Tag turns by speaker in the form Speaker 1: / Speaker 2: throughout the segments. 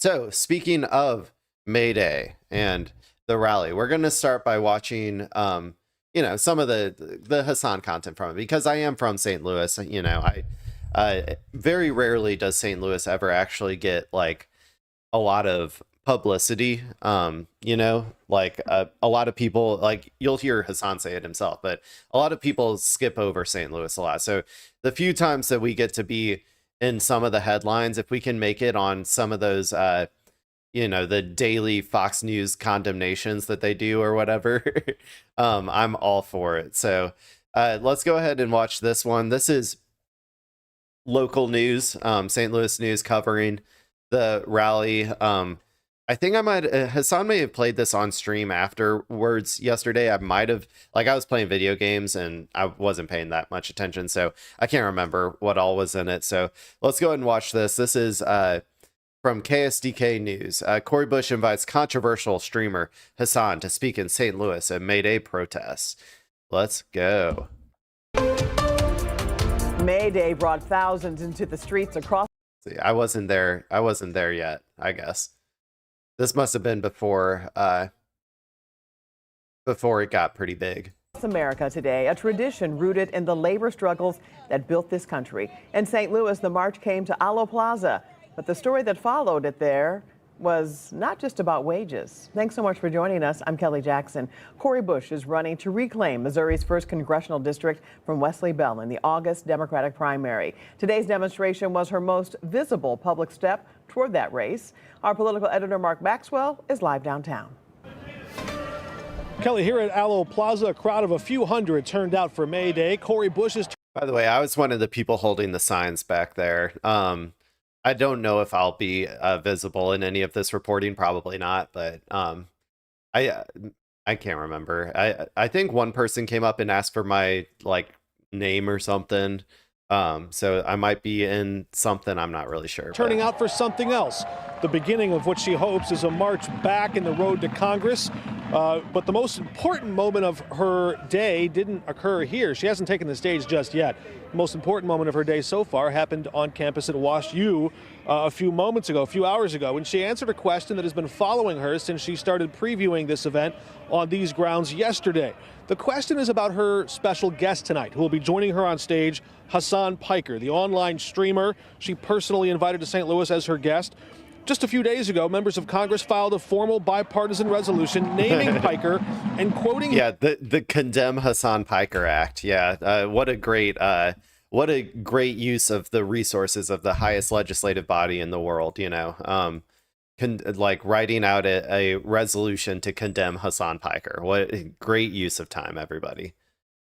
Speaker 1: So, speaking of Mayday and the rally, we're going to start by watching, some of the Hasan content from it because I am from St. Louis. I very rarely does St. Louis ever actually get like a lot of publicity. A lot of people, like, you'll hear Hasan say it himself, but a lot of people skip over St. Louis a lot. So the few times that we get to be in some of the headlines, if we can make it on some of those the daily Fox News condemnations that they do or whatever, I'm all for it. So let's go ahead and watch this one. This is local news, St. Louis news covering the rally. I think Hasan may have played this on stream afterwards yesterday. I might have, I was playing video games and I wasn't paying that much attention, so I can't remember what all was in it. So let's go ahead and watch this. This is from KSDK News. Cori Bush invites controversial streamer Hasan to speak in St. Louis at Mayday protests. Let's go.
Speaker 2: Mayday brought thousands into the streets across.
Speaker 1: See, I wasn't there yet, I guess. This must have been before it got pretty big.
Speaker 2: America today, a tradition rooted in the labor struggles that built this country. In St. Louis, the march came to Alo Plaza, but the story that followed it there was not just about wages. Thanks so much for joining us. I'm Kelly Jackson. Cori Bush is running to reclaim Missouri's 1st congressional district from Wesley Bell in the August Democratic primary. Today's demonstration was her most visible public step toward that race. Our political editor, Mark Maxwell, is live downtown.
Speaker 3: Kelly, here at Alo Plaza, a crowd of a few hundred turned out for Mayday. Cori Bush is...
Speaker 1: By the way, I was one of the people holding the signs back there. I don't know if I'll be visible in any of this reporting. Probably not, but I can't remember. I think one person came up and asked for my name or something. So I might be in something. I'm not really sure.
Speaker 3: Turning out for something else. The beginning of what she hopes is a march back in the road to Congress. But the most important moment of her day didn't occur here. She hasn't taken the stage just yet. The most important moment of her day so far happened on campus at Wash U a few hours ago, when she answered a question that has been following her since she started previewing this event on these grounds yesterday. The question is about her special guest tonight, who will be joining her on stage, Hasan Piker, the online streamer she personally invited to St. Louis as her guest. Just a few days ago, members of Congress filed a formal bipartisan resolution naming Piker and quoting...
Speaker 1: Yeah, the Condemn Hasan Piker Act. Yeah, what a great use of the resources of the highest legislative body in the world, writing out a resolution to condemn Hasan Piker. What a great use of time, everybody.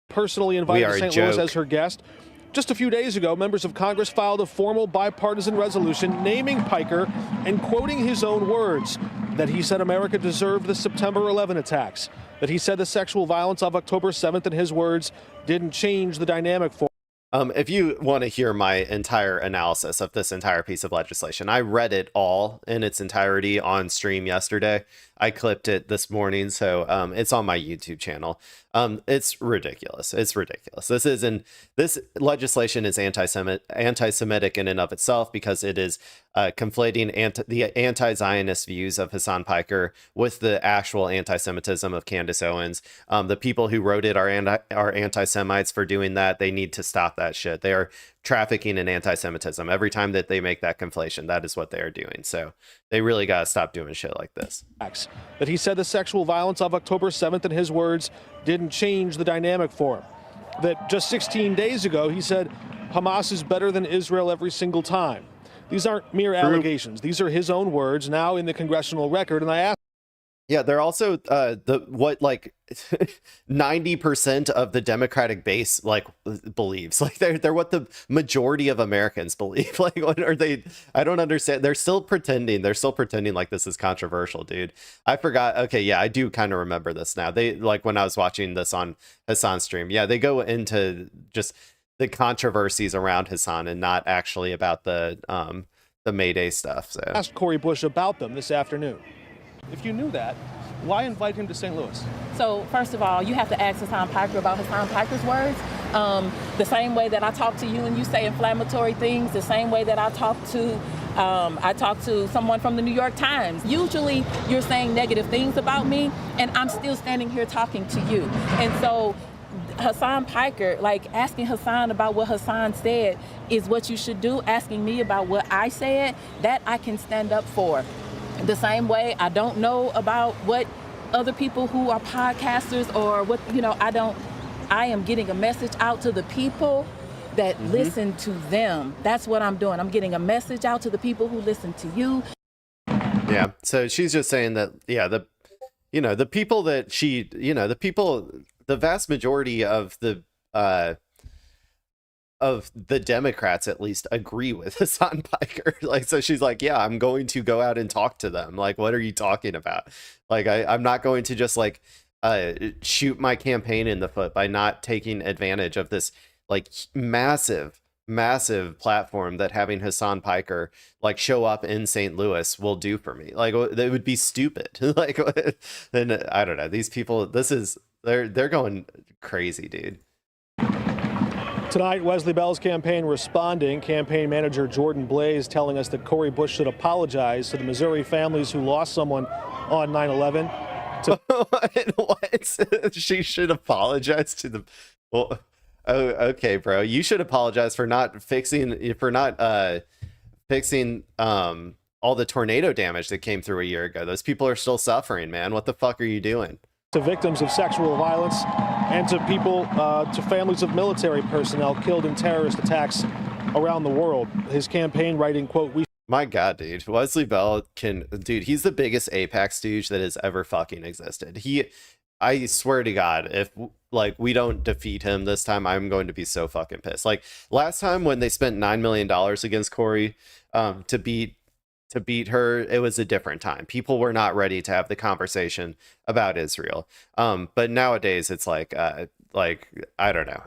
Speaker 3: Personally invited to St. Louis as her guest. Just a few days ago, members of Congress filed a formal bipartisan resolution naming Piker and quoting his own words, that he said America deserved the September 11 attacks, that he said the sexual violence of October 7th, in his words, didn't change the dynamic for...
Speaker 1: If you want to hear my entire analysis of this entire piece of legislation, I read it all in its entirety on stream yesterday. I clipped it this morning, so it's on my YouTube channel. It's ridiculous. It's ridiculous. This legislation is anti-Semitic in and of itself, because it is conflating the anti-Zionist views of Hasan Piker with the actual anti-Semitism of Candace Owens. The people who wrote it are anti-Semites for doing that. They need to stop that shit. They are trafficking in anti-Semitism. Every time that they make that conflation, that is what they are doing. So they really got to stop doing shit like this.
Speaker 3: That he said the sexual violence of October 7th, in his words, didn't change the dynamic for him. That just 16 days ago, he said Hamas is better than Israel every single time. These aren't mere allegations. These are his own words now in the congressional record. And I asked...
Speaker 1: Yeah, they're also 90% of the Democratic base believes. They're what the majority of Americans believe. What are they? I don't understand. They're still pretending like this is controversial, dude. I forgot. Okay, yeah, I do kind of remember this now. They when I was watching this on Hasan's stream. Yeah, they go into just the controversies around Hasan and not actually about the Mayday stuff. So
Speaker 3: I asked Cori Bush about them this afternoon. If you knew that, why invite him to St. Louis?
Speaker 4: So first of all, you have to ask Hasan Piker about Hasan Piker's words. The same way that I talk to you and you say inflammatory things, the same way that I talk to I talked to someone from the New York Times. Usually you're saying negative things about me, and I'm still standing here talking to you. And so Hasan Piker, like asking Hasan about what Hasan said is what you should do. Asking me about what I said, that I can stand up for. The same way I don't know about what other people who are podcasters or what, I am getting a message out to the people that listen to them. That's what I'm doing. I'm getting a message out to the people who listen to you.
Speaker 1: Yeah. So she's just saying that, yeah, the people that the vast majority of the Democrats at least agree with Hasan Piker. Like, so she's like, yeah, I'm going to go out and talk to them. Like, what are you talking about? Like, I'm not going to just like shoot my campaign in the foot by not taking advantage of this like massive platform that having Hasan Piker like show up in St. Louis will do for me. Like, they would be stupid. Like, and I don't know, these people, they're going crazy, dude.
Speaker 3: Tonight, Wesley Bell's campaign responding. Campaign manager Jordan Blaze telling us that Cori Bush should apologize to the Missouri families who lost someone on 9/11.
Speaker 1: What? She should apologize to them. Well, oh, okay, bro. You should apologize for not fixing all the tornado damage that came through a year ago. Those people are still suffering, man. What the fuck are you doing?
Speaker 3: To victims of sexual violence and to people, to families of military personnel killed in terrorist attacks around the world. His campaign writing, quote,
Speaker 1: My God, dude. Wesley Bell dude, he's the biggest apex stooge that has ever fucking existed. I swear to God, if like we don't defeat him this time, I'm going to be so fucking pissed. Like last time when they spent $9 million against Cori to beat her, it was a different time. People were not ready to have the conversation about Israel. But nowadays it's like I don't know.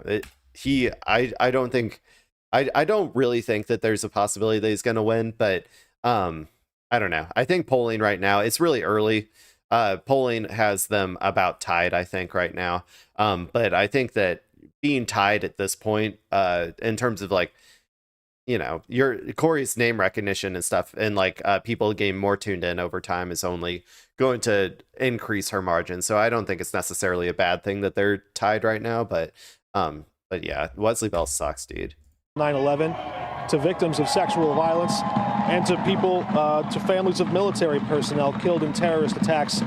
Speaker 1: I don't really think that there's a possibility that he's going to win, but I don't know. I think polling right now, it's really early. Polling has them about tied, I think, right now. But I think that being tied at this point, in terms of like, your Cori's name recognition and stuff, and like people getting more tuned in over time is only going to increase her margin. So I don't think it's necessarily a bad thing that they're tied right now. But yeah, Wesley Bell sucks, dude.
Speaker 3: 9/11, to victims of sexual violence and to people, to families of military personnel killed in terrorist attacks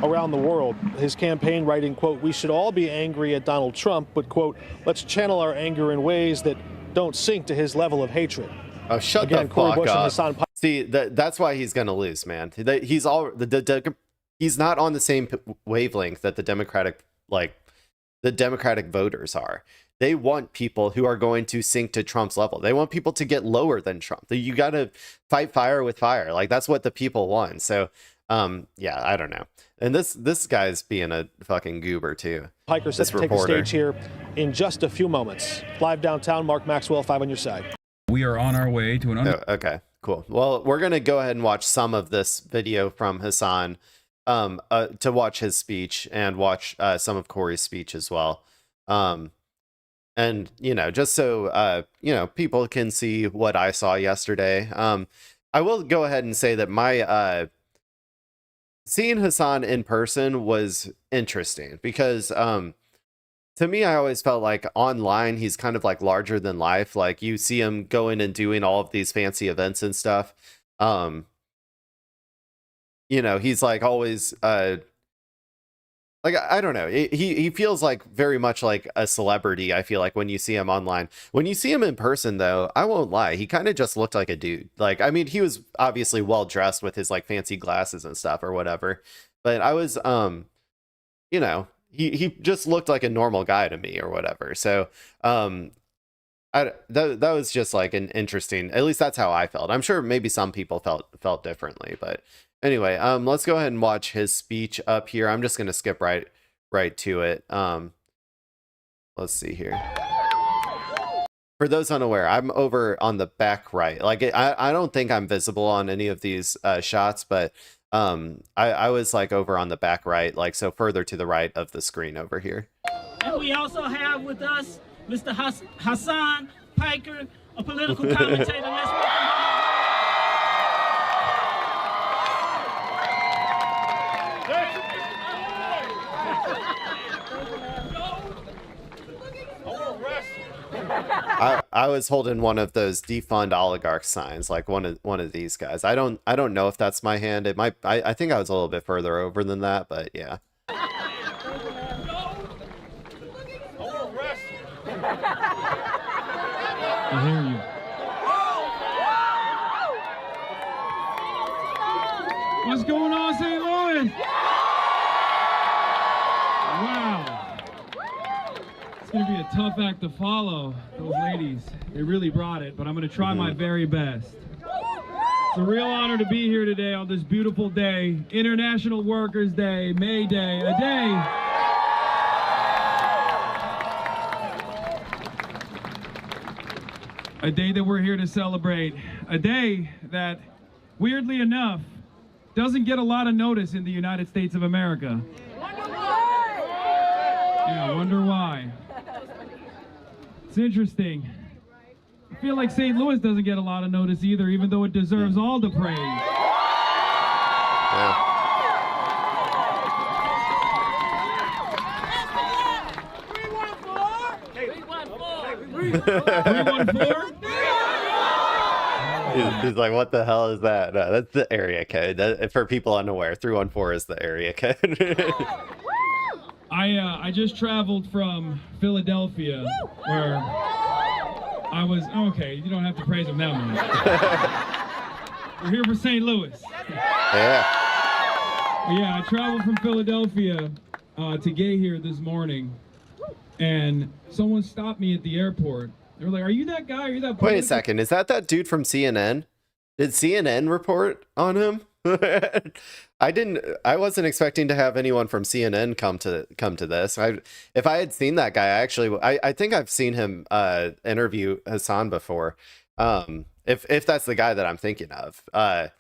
Speaker 3: around the world. His campaign writing, quote, we should all be angry at Donald Trump, but, quote, let's channel our anger in ways that don't sink to his level of hatred.
Speaker 1: Oh, shut
Speaker 3: Again,
Speaker 1: the
Speaker 3: Cori
Speaker 1: fuck
Speaker 3: Bush
Speaker 1: up.
Speaker 3: and Hasan Piker.
Speaker 1: See, that's why he's going to lose, man. He's not on the same wavelength that the Democratic voters are. They want people who are going to sink to Trump's level. They want people to get lower than Trump. You got to fight fire with fire. Like, that's what the people want. So, yeah, I don't know. And this guy's being a fucking goober too.
Speaker 3: Piker set to take the stage here in just a few moments. Live downtown, Mark Maxwell, 5 on your side.
Speaker 5: We are on our way to an...
Speaker 1: Okay, cool. Well, we're going to go ahead and watch some of this video from Hasan to watch his speech and watch some of Cori's speech as well. And, just so, people can see what I saw yesterday. I will go ahead and say that my seeing Hasan in person was interesting because to me, I always felt like online, he's kind of like larger than life. Like you see him going and doing all of these fancy events and stuff. He's like always like, I don't know. He feels like very much like a celebrity, I feel like, when you see him online. When you see him in person, though, I won't lie. He kind of just looked like a dude. Like, I mean, he was obviously well dressed with his like fancy glasses and stuff or whatever. But I was, he just looked like a normal guy to me or whatever. So that was just like an interesting, at least that's how I felt. I'm sure maybe some people felt differently, but anyway, let's go ahead and watch his speech up here. I'm just gonna skip right to it. Let's see here. For those unaware, I'm over on the back right. Like I don't think I'm visible on any of these shots, but I was like over on the back right, like so further to the right of the screen over here.
Speaker 6: And we also have with us Mr. Hasan Piker, a political commentator. Let's welcome him.
Speaker 1: I was holding one of those defund oligarch signs, like one of these guys. I don't know if that's my hand. It might. I think I was a little bit further over than that, but yeah.
Speaker 5: I hear you. What's going on, St. Louis? Wow. It's going to be a tough act to follow, those ladies. They really brought it, but I'm going to try my very best. It's a real honor to be here today on this beautiful day, International Workers' Day, Mayday, a day that we're here to celebrate, a day that, weirdly enough, doesn't get a lot of notice in the United States of America. Yeah, I wonder why. It's interesting. I feel like St. Louis doesn't get a lot of notice either, even though it deserves all the praise.
Speaker 1: Yeah. He's like, what the hell is that? No, that's the area code. For people unaware, 314 is the area code.
Speaker 5: I just traveled from Philadelphia, where I was, okay, you don't have to praise him that much. We're here for St. Louis.
Speaker 1: Yeah.
Speaker 5: Yeah, I traveled from Philadelphia to get here this morning, and someone stopped me at the airport. They were like, are you that guy? Are you that
Speaker 1: Wait a second. Is that dude from CNN? Did CNN report on him? I wasn't expecting to have anyone from CNN come to this. If I had seen that guy, I think I've seen him interview Hasan before. If that's the guy that I'm thinking of, I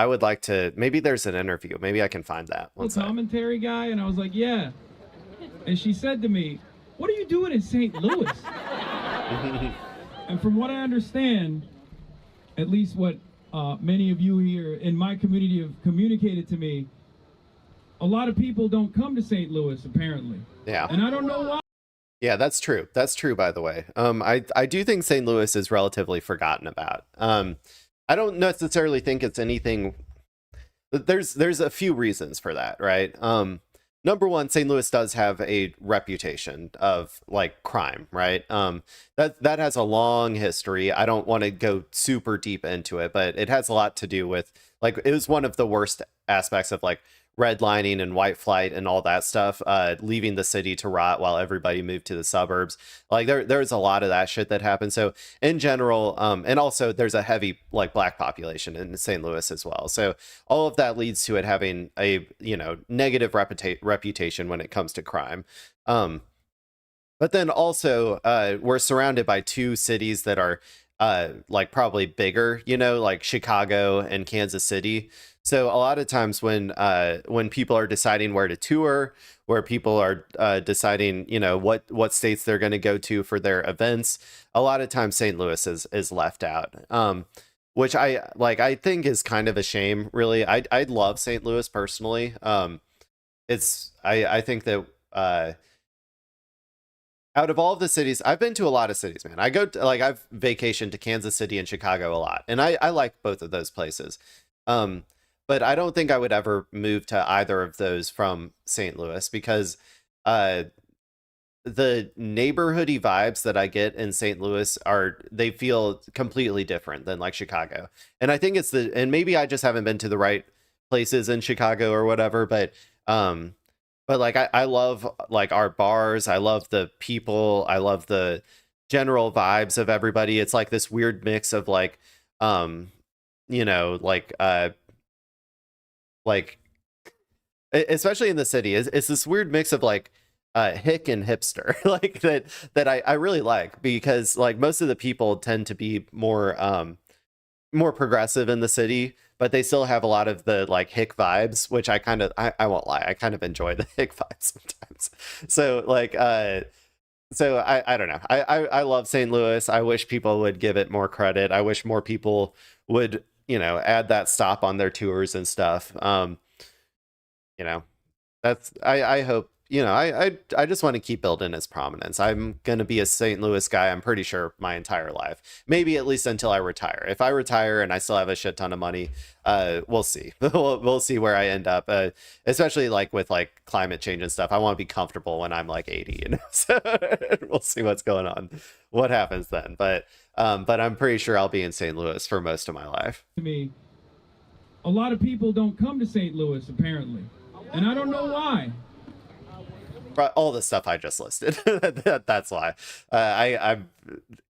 Speaker 1: would like to. Maybe there's an interview. Maybe I can find that.
Speaker 5: Commentary guy, and I was like, yeah. And she said to me, "What are you doing in St. Louis?" And from what I understand, at least what many of you here in my community have communicated to me, a lot of people don't come to St. Louis, apparently.
Speaker 1: Yeah.
Speaker 5: And I don't know why.
Speaker 1: Yeah, that's true. That's true, by the way. I do think St. Louis is relatively forgotten about. I don't necessarily think it's anything. There's a few reasons for that, right? Number one, St. Louis does have a reputation of like crime, right? That has a long history. I don't want to go super deep into it, but it has a lot to do with like it was one of the worst aspects of like redlining and white flight and all that stuff, leaving the city to rot while everybody moved to the suburbs. Like there's a lot of that shit that happened. So in general, and also there's a heavy like black population in St. Louis as well. So all of that leads to it having a, negative reputation when it comes to crime. But then also we're surrounded by two cities that are like probably bigger, like Chicago and Kansas City. So a lot of times when people are deciding where to tour, where people are deciding, what states they're going to go to for their events, a lot of times St. Louis is left out, which I think is kind of a shame, really. I love St. Louis personally. I think that out of all of the cities, I've been to a lot of cities, man. I've vacationed to Kansas City and Chicago a lot, and I like both of those places. But I don't think I would ever move to either of those from St. Louis because the neighborhoody vibes that I get in St. Louis they feel completely different than like Chicago. And I think and maybe I just haven't been to the right places in Chicago or whatever, but like I love like our bars. I love the people. I love the general vibes of everybody. It's like this weird mix of like especially in the city, it's this weird mix of like hick and hipster, like that I really like, because like most of the people tend to be more progressive in the city, but they still have a lot of the like hick vibes, which I won't lie, I kind of enjoy the hick vibes sometimes. So like so I don't know, I love St. Louis. I wish people would give it more credit. I wish more people would add that stop on their tours and stuff. That's I hope you know, I just want to keep building his prominence. I'm going to be a St. Louis guy, I'm pretty sure, my entire life. Maybe at least until I retire. If I retire and I still have a shit ton of money, we'll see. We'll see where I end up, especially like with like climate change and stuff. I want to be comfortable when I'm like 80, you know, so we'll see what's going on, what happens then. But I'm pretty sure I'll be in St. Louis for most of my life.
Speaker 5: To me, a lot of people don't come to St. Louis, apparently, and I don't know why.
Speaker 1: All the stuff I just listed. That's why. I'm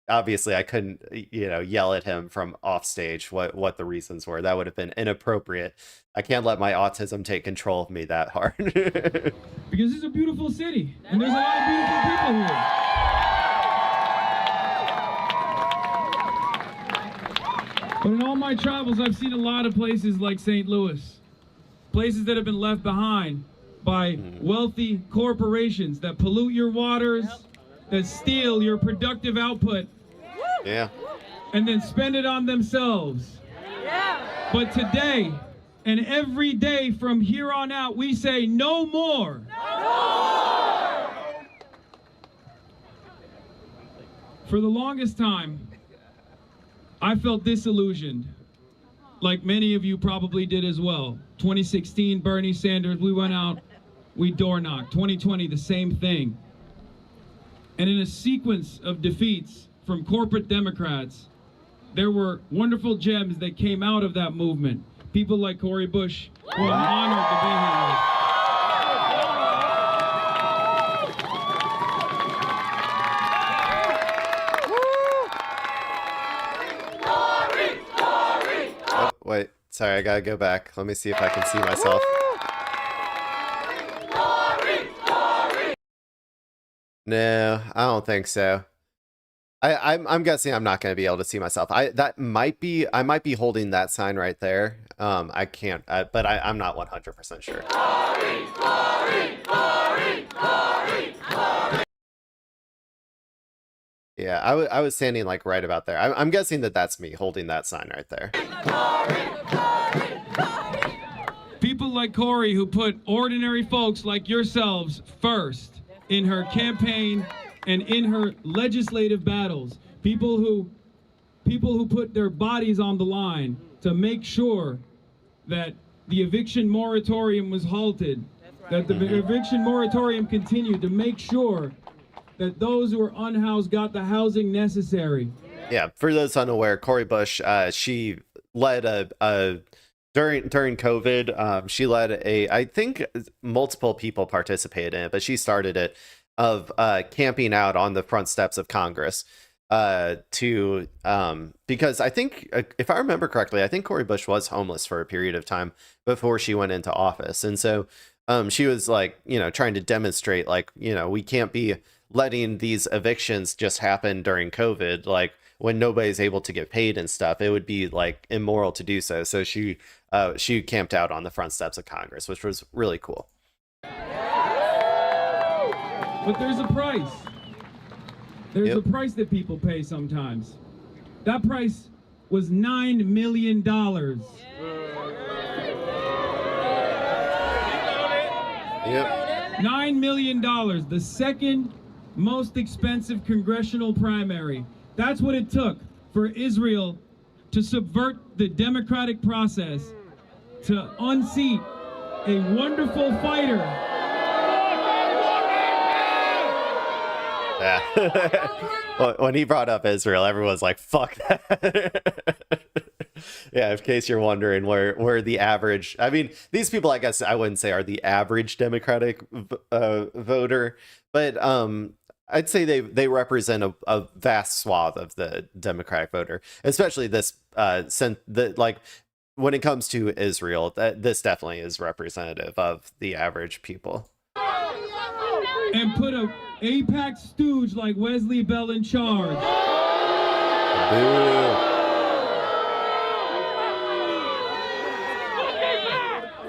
Speaker 1: obviously I couldn't, you know, yell at him from off stage what the reasons were. That would have been inappropriate. I can't let my autism take control of me that hard.
Speaker 5: Because it's a beautiful city, and there's a lot of beautiful people here. But in all my travels, I've seen a lot of places like St. Louis, places that have been left behind by wealthy corporations that pollute your waters, that steal your productive output, and then spend it on themselves. But today, and every day from here on out, we say no more. For the longest time, I felt disillusioned, like many of you probably did as well. 2016, Bernie Sanders, we went out, we door knocked. 2020, the same thing. And in a sequence of defeats from corporate Democrats, there were wonderful gems that came out of that movement. People like Cori Bush, who I'm honored to be here with.
Speaker 1: Oh, wait, sorry, I gotta go back. Let me see if I can see myself. No, I don't think so. I'm guessing I'm not going to be able to see myself. I might be holding that sign right there. I can't, but I'm not 100% sure. Yeah, I was standing like right about there. I'm guessing that's me holding that sign right there.
Speaker 5: People like Cori who put ordinary folks like yourselves first in her campaign and in her legislative battles. People who put their bodies on the line to make sure that the eviction moratorium was halted, that the eviction moratorium continued, to make sure that those who are unhoused got the housing necessary.
Speaker 1: Yeah, for those unaware, Cori Bush, she led during COVID, she led I think multiple people participated in it, but she started it, of camping out on the front steps of Congress because I think, if I remember correctly, I think Cori Bush was homeless for a period of time before she went into office. And so she was like, you know, trying to demonstrate, like, you know, we can't be letting these evictions just happen during COVID, like when nobody's able to get paid and stuff. It would be like immoral to do so. So she camped out on the front steps of Congress, which was really cool.
Speaker 5: But there's a price. There's a price that people pay sometimes. That price was $9 million.
Speaker 1: Yep.
Speaker 5: $9 million, the second most expensive congressional primary. That's what it took for Israel to subvert the democratic process, to unseat a wonderful fighter.
Speaker 1: Yeah. When he brought up Israel, everyone's like, fuck that. Yeah, in case you're wondering where the average, I mean, these people, I guess I wouldn't say are the average Democratic voter, but I'd say they represent a vast swath of the Democratic voter, especially this like when it comes to Israel, this definitely is representative of the average people.
Speaker 5: And put a AIPAC stooge like Wesley Bell in charge.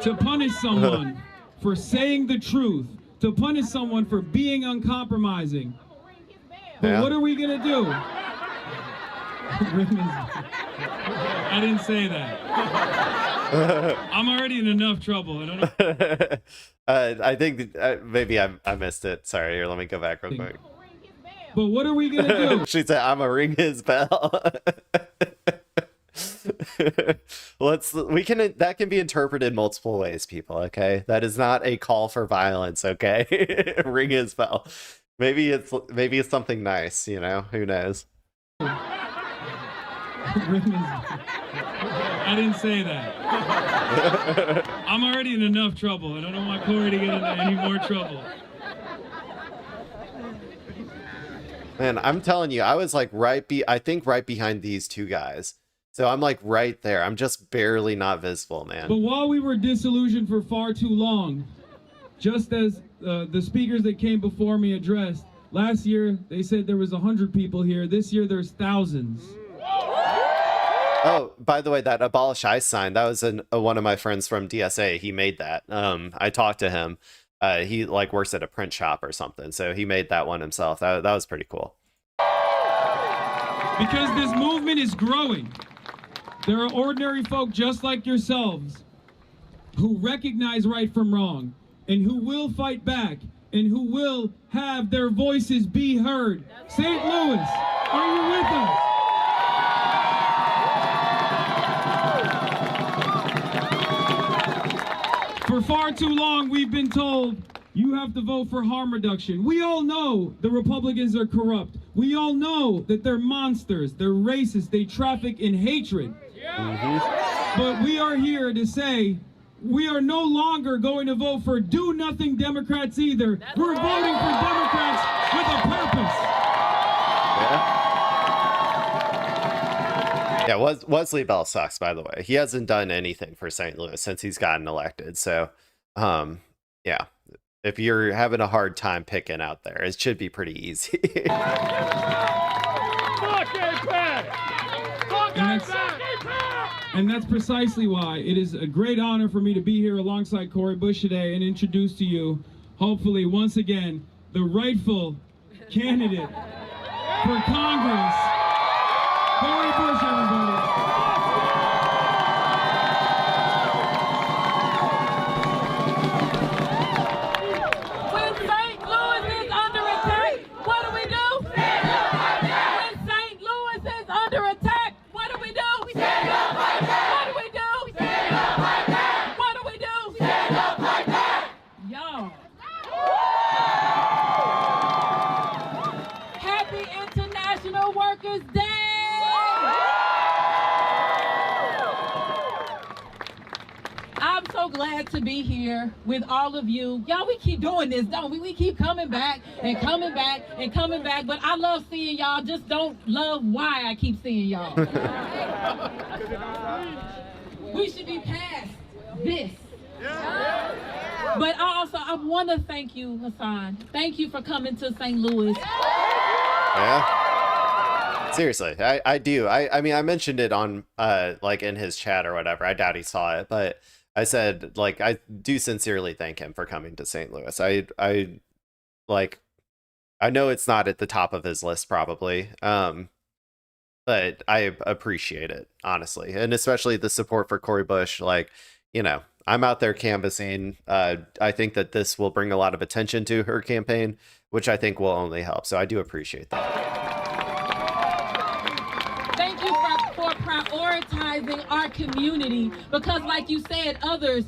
Speaker 5: To punish someone for saying the truth, to punish someone for being uncompromising. But what are we gonna do? I didn't say that. I'm already in enough trouble. I don't know.
Speaker 1: I think maybe I missed it. Sorry, here, let me go back real quick.
Speaker 5: But what are we gonna do?
Speaker 1: She said, "I'm gonna ring his bell." That can be interpreted multiple ways, people. Okay, that is not a call for violence. Okay, ring his bell. Maybe it's something nice. You know, who knows?
Speaker 5: I didn't say that. I'm already in enough trouble. I don't want Cori to get into any more trouble.
Speaker 1: Man, I'm telling you, I was like I think right behind these two guys. So I'm like right there. I'm just barely not visible, man.
Speaker 5: But while we were disillusioned for far too long, just as the speakers that came before me addressed, last year they said there was 100 people here. This year there's thousands.
Speaker 1: Oh, by the way, that abolish ICE sign, that was one of my friends from DSA. He made that. I talked to him. He like works at a print shop or something. So he made that one himself. That was pretty cool.
Speaker 5: Because this movement is growing. There are ordinary folk just like yourselves who recognize right from wrong and who will fight back and who will have their voices be heard. St. Louis, are you with us? For far too long, we've been told you have to vote for harm reduction. We all know the Republicans are corrupt. We all know that they're monsters, they're racist, they traffic in hatred. But we are here to say we are no longer going to vote for do-nothing Democrats either. We're voting for Democrats with a purpose.
Speaker 1: Yeah, Wesley Bell sucks, by the way. He hasn't done anything for St. Louis since he's gotten elected. So, yeah, if you're having a hard time picking out there, it should be pretty easy.
Speaker 5: And that's precisely why it is a great honor for me to be here alongside Cori Bush today and introduce to you, hopefully once again, the rightful candidate for Congress, Cori Bush, everybody.
Speaker 4: When St. Louis is under attack, what do we do? When St. Louis is under attack, what do we do? Stand up like that. What do we do? Stand up like that. What do we do? Stand up like that. Y'all. Happy International Workers' Day. I'm so glad to be here with all of you. Y'all, we keep doing this, don't we? We keep coming back and coming back and coming back, but I love seeing y'all, just don't love why I keep seeing y'all. We should be past this. But I want to thank you, Hasan. Thank you for coming to St. Louis.
Speaker 1: Yeah. Seriously, I do. I mean, I mentioned it on like in his chat or whatever. I doubt he saw it, but I said, like, I do sincerely thank him for coming to St. Louis. I know it's not at the top of his list probably, but I appreciate it, honestly. And especially the support for Cori Bush. Like, you know, I'm out there canvassing. I think that this will bring a lot of attention to her campaign, which I think will only help. So I do appreciate that.
Speaker 4: Thank you for prioritizing our community, because like you said, others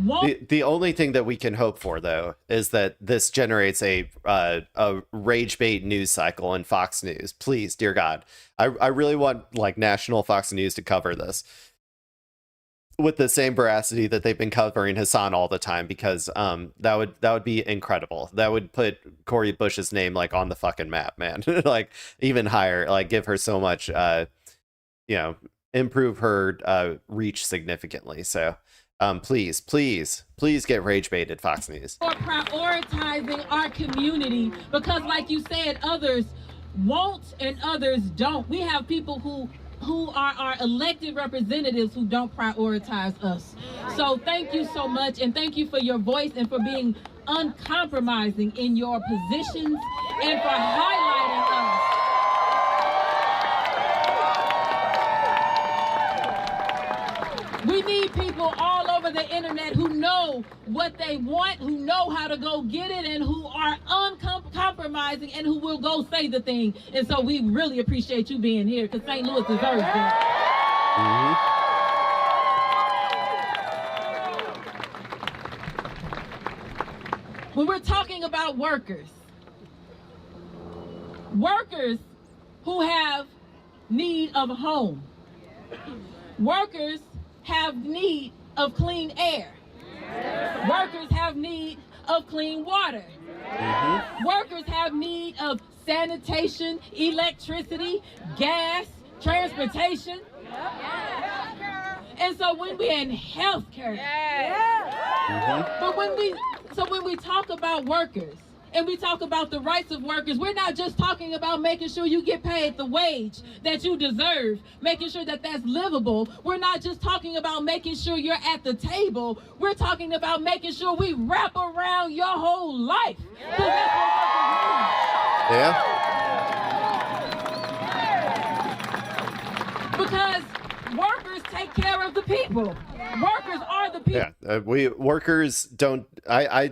Speaker 4: won't.
Speaker 1: The only thing that we can hope for, though, is that this generates a rage bait news cycle in Fox News. Please, dear God, I really want like national Fox News to cover this with the same veracity that they've been covering Hasan all the time, because that would be incredible. That would put Cori Bush's name like on the fucking map, man. Like even higher, like give her so much, you know, improve her reach significantly. So please get rage baited, Fox News.
Speaker 4: For prioritizing our community, because like you said, others won't and others don't. We have people who are our elected representatives who don't prioritize us. So thank you so much, and thank you for your voice and for being uncompromising in your positions and for highlighting us. We need people all over the internet who know what they want, who know how to go get it, and who are uncompromising and who will go say the thing. And so we really appreciate you being here because St. Louis deserves it. When we're talking about workers who have need of a home, workers have need of clean air, workers have need of clean water, workers have need of sanitation, electricity, gas, transportation. And so when we're in healthcare, but when we talk about workers and we talk about the rights of workers, we're not just talking about making sure you get paid the wage that you deserve, making sure that that's livable. We're not just talking about making sure you're at the table. We're talking about making sure we wrap around your whole life. Because workers take care of the people. Workers are the people.
Speaker 1: We workers don't. I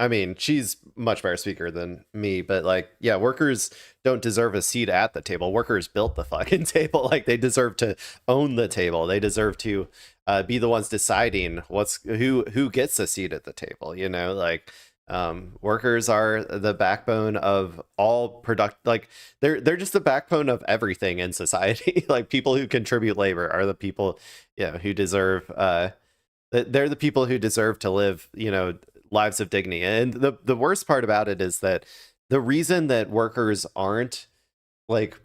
Speaker 1: mean, she's much better speaker than me, but like, yeah, workers don't deserve a seat at the table. Workers built the fucking table. Like, they deserve to own the table. They deserve to be the ones deciding who gets a seat at the table. You know, like. Workers are the backbone of all like they're just the backbone of everything in society. Like, people who contribute labor are the people, who deserve they're the people who deserve to live, lives of dignity. And the worst part about it is that the reason that workers aren't like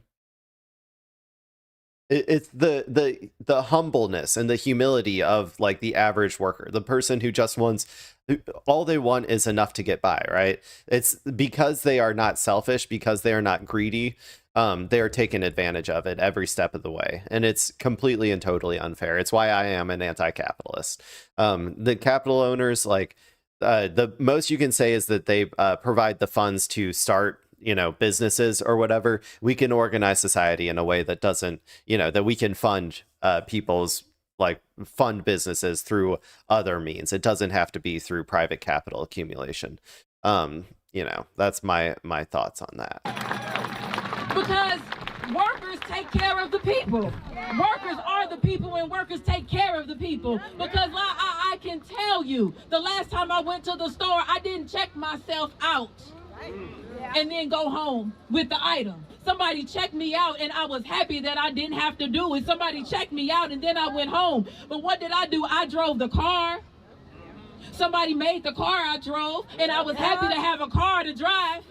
Speaker 1: it's the humbleness and the humility of like the average worker, the person who just wants, all they want is enough to get by, right? It's because they are not selfish, because they are not greedy. They are taken advantage of it every step of the way, and it's completely and totally unfair. It's why I am an anti-capitalist. The capital owners, like, the most you can say is that they provide the funds to start businesses or whatever. We can organize society in a way that doesn't, that we can fund people's, like, fund businesses through other means. It doesn't have to be through private capital accumulation. That's my thoughts on that.
Speaker 4: Because workers take care of the people. Workers are the people, and workers take care of the people. Because I can tell you, the last time I went to the store, I didn't check myself out and then go home with the item. Somebody checked me out, and I was happy that I didn't have to do it. Somebody checked me out, and then I went home. But what did I do? I drove the car. Somebody made the car I drove, and I was happy to have a car to drive.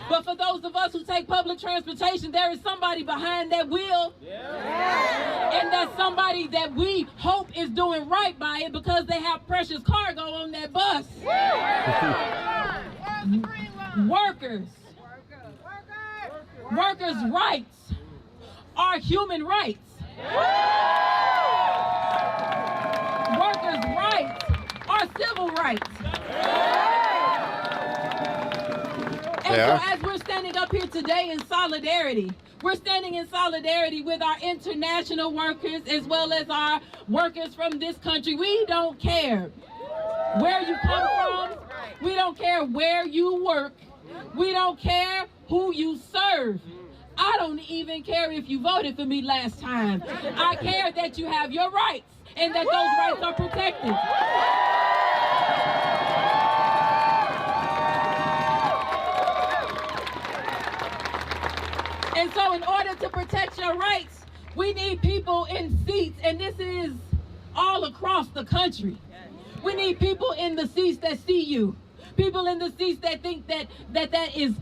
Speaker 4: But for those of us who take public transportation, there is somebody behind that wheel. And that's somebody that we hope is doing right by it because they have precious cargo on that bus. Workers' rights are human rights. Workers' rights are civil rights. And so as we're standing up here today in solidarity, we're standing in solidarity with our international workers as well as our workers from this country. We don't care where you come from. We don't care where you work. We don't care who you serve. I don't even care if you voted for me last time. I care that you have your rights and that those rights are protected. And so in order to protect your rights, we need people in seats, and this is all across the country. We need people in the seats that see you. People in the seats that think that is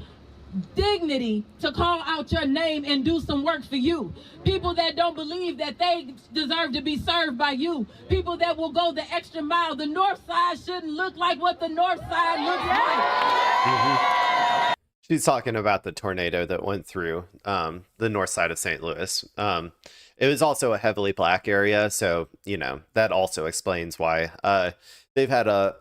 Speaker 4: dignity to call out your name and do some work for you. People that don't believe that they deserve to be served by you. People that will go the extra mile. The North Side shouldn't look like what the North Side looks like.
Speaker 1: She's talking about the tornado that went through the north side of St. Louis. It was also a heavily black area, so that also explains why they've had a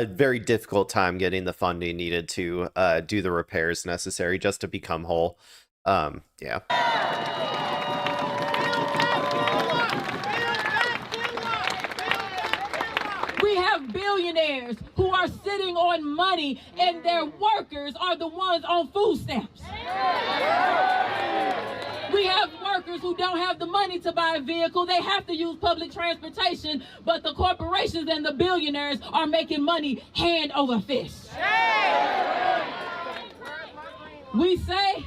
Speaker 1: very difficult time getting the funding needed to do the repairs necessary just to become whole. Yeah.
Speaker 4: have billionaires who are sitting on money and their workers are the ones on food stamps. We have workers who don't have the money to buy a vehicle. They have to use public transportation, but the corporations and the billionaires are making money hand over fist. We say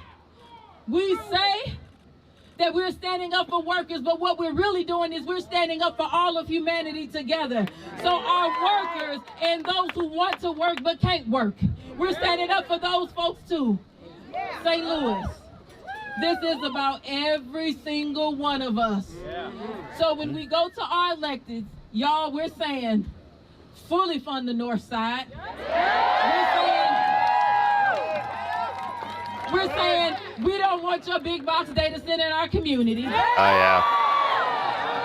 Speaker 4: that we're standing up for workers, but what we're really doing is we're standing up for all of humanity together. So our workers and those who want to work but can't work, we're standing up for those folks too. St. Louis, this is about every single one of us. So when we go to our electeds, y'all, we're saying fully fund the North Side. We're saying we don't want your big box data center in our community.
Speaker 1: Oh, yeah.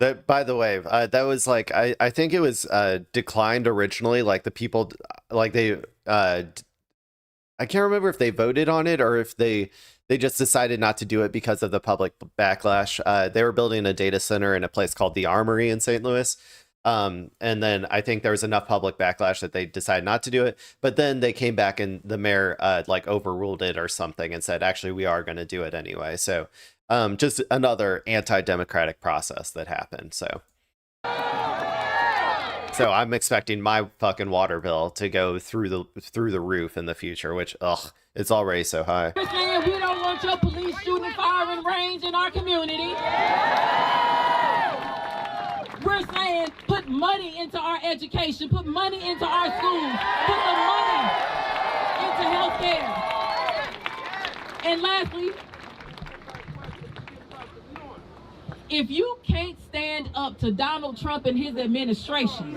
Speaker 1: That, by the way, that was like, I think it was declined originally. Like the people, like they, I can't remember if they voted on it or if they just decided not to do it because of the public backlash. They were building a data center in a place called the Armory in St. Louis. And then I think there was enough public backlash that they decided not to do it. But then they came back and the mayor like overruled it or something and said, actually, we are going to do it anyway. So just another anti-democratic process that happened. So I'm expecting my fucking water bill to go through the roof in the future, which, it's already so high.
Speaker 4: We're saying we don't want your police shooting firing range in our community. We're saying put money into our education, put money into our schools, put the money into healthcare. And lastly, if you can't stand up to Donald Trump and his administration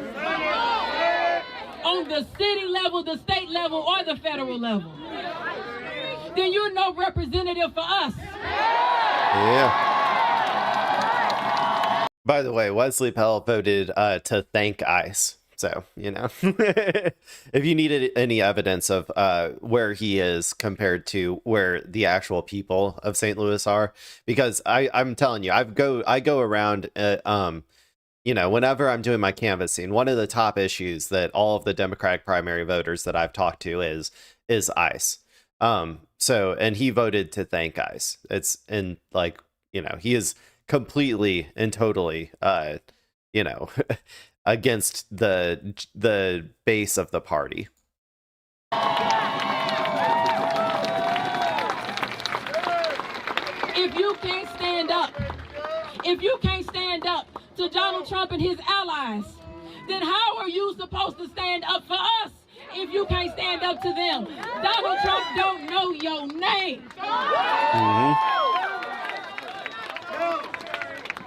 Speaker 4: on the city level, the state level, or the federal level, then you're no representative for us.
Speaker 1: Yeah. By the way, Wesley Pell voted to thank ICE. So, you know, if you needed any evidence of where he is compared to where the actual people of St. Louis are, because I'm telling you, I go around, you know, whenever I'm doing my canvassing, one of the top issues that all of the Democratic primary voters that I've talked to is ICE. So, and he voted to thank ICE. It's in like, you know, he is completely and totally, you know, against the base of the party.
Speaker 4: If you can't stand up to Donald Trump and his allies, then how are you supposed to stand up for us if you can't stand up to them? Donald Trump don't know your name.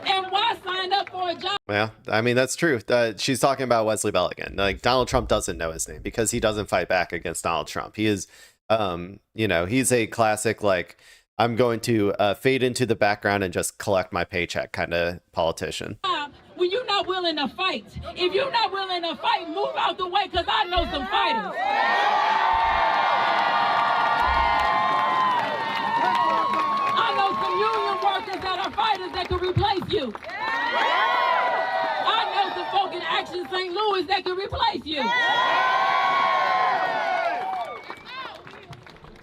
Speaker 4: And why sign up for a job?
Speaker 1: Well, I mean, that's true. She's talking about Wesley Bell again. Like, Donald Trump doesn't know his name because he doesn't fight back against Donald Trump. He is, you know, he's a classic, like, I'm going to fade into the background and just collect my paycheck kind of politician.
Speaker 4: When you're not willing to fight, if you're not willing to fight, move out the way, because I know some fighters. I know some union workers that are fighters that can replace you. I know some folk in Action St. Louis that can replace you.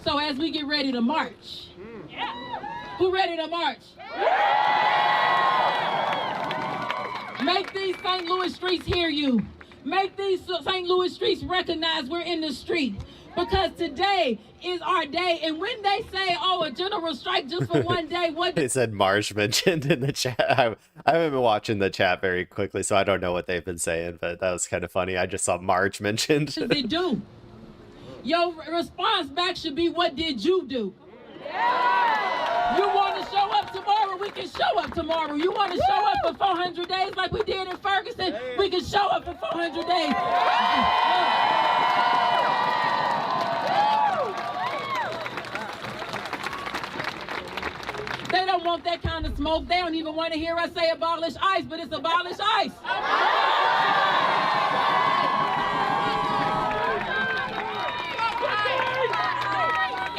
Speaker 4: So as we get ready to march, who ready to march? Make these St. Louis streets hear you. Make these St. Louis streets recognize we're in the street. Because today is our day. And when they say, oh, a general strike just for one day, what
Speaker 1: they said Marge mentioned in the chat. I haven't been watching the chat very quickly, so I don't know what they've been saying, but that was kind of funny. I just saw Marge mentioned.
Speaker 4: What did they do? Your response back should be, what did you do? You want to show up tomorrow? We can show up tomorrow. You want to show up for 400 days like we did in Ferguson? We can show up for 400 days. They don't want that kind of smoke. They don't even want to hear us say abolish ICE, but it's abolish ICE.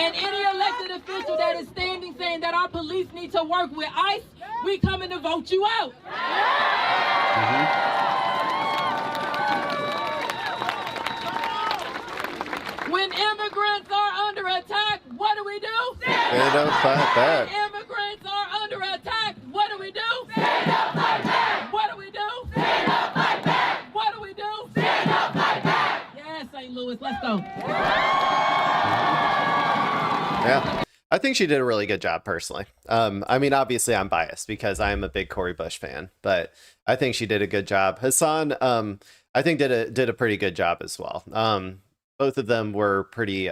Speaker 4: And any elected official that is standing saying that our police need to work with ICE, we coming to vote you out.
Speaker 1: up, fight back.
Speaker 4: Immigrants are under attack. What do we do? Stand up, fight back. What do we do? Stand up, fight back. What do we do? Stand up, fight back. Yes, St. Louis, let's go.
Speaker 1: Yeah. I think she did a really good job personally. I mean, obviously I'm biased because I am a big Cori Bush fan, but I think she did a good job. Hasan, I think did a pretty good job as well. Both of them were pretty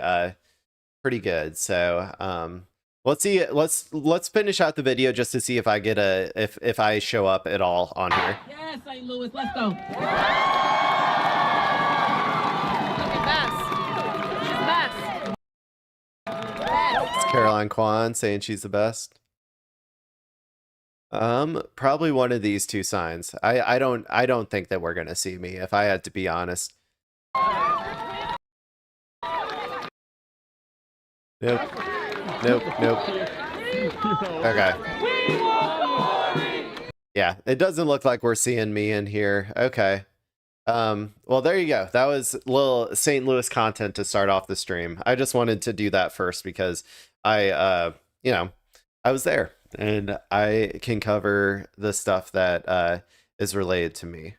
Speaker 1: good. So let's see. Let's finish out the video just to see if I get if I show up at all on here.
Speaker 4: Yes, St. Louis, let's go.
Speaker 1: It's Caroline Kwan saying she's the best. Probably one of these two signs. I don't think that we're gonna see me, if I had to be honest. Nope. Okay. Yeah, it doesn't look like we're seeing me in here. Okay. Well, there you go. That was a little St. Louis content to start off the stream. I just wanted to do that first because I was there and I can cover the stuff that is related to me.